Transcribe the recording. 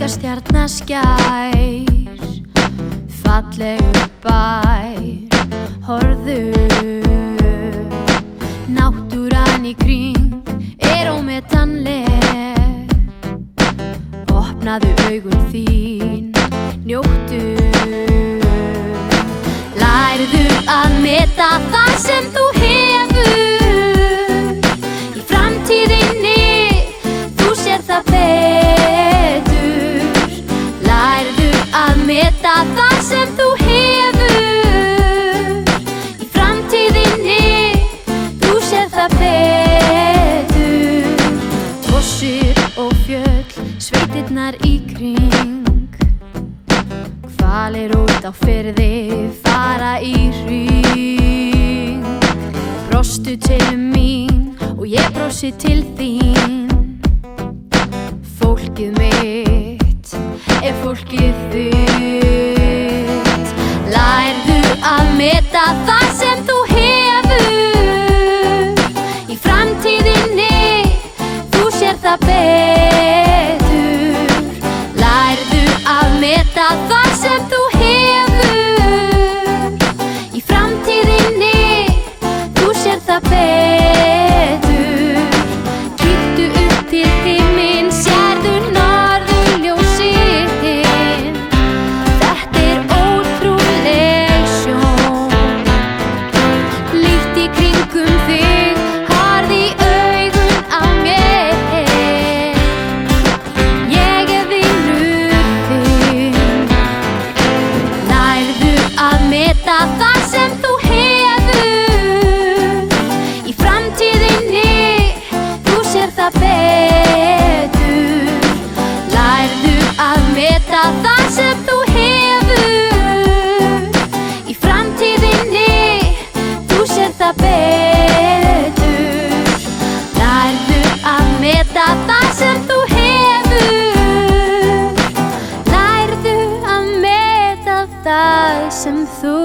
stjarna skær, fallegur bær, horfðu. Náttúran í kring ómetanleg, opnaðu augun þín, njóttu. Lærðu að meta það sem þú hefur, í framtíðinni þú sér það betur. Lærðu að meta það sem þú hefur, í framtíðinni þú sér það betur. Fossir og fjöll, sveitirnar í kring, hvalir út á firði fara í hring. Brostu til mín og ég brosi til þín. Fólkið mitt er fólkið þitt. Lærðu að meta það sem þú hefur, í framtíðinni þú sér það betur. Lærðu að meta það sem þú hefur, í framtíðinni þú sér það betur. Kíktu upp til himins, sérðu norðurljósin. Þetta er ótrúleg sjón. Líkt í kringum þig, horfðu í augun á mér. Ég er vinur þinn. Lærðu að meta það sem þú hefur, í framtíðinni þú sér það betur. Lærðu að meta það sem þú hefur, í framtíðinni þú sér það betur. Lærðu að meta það sem þú hefur. Lærðu að meta það sem þú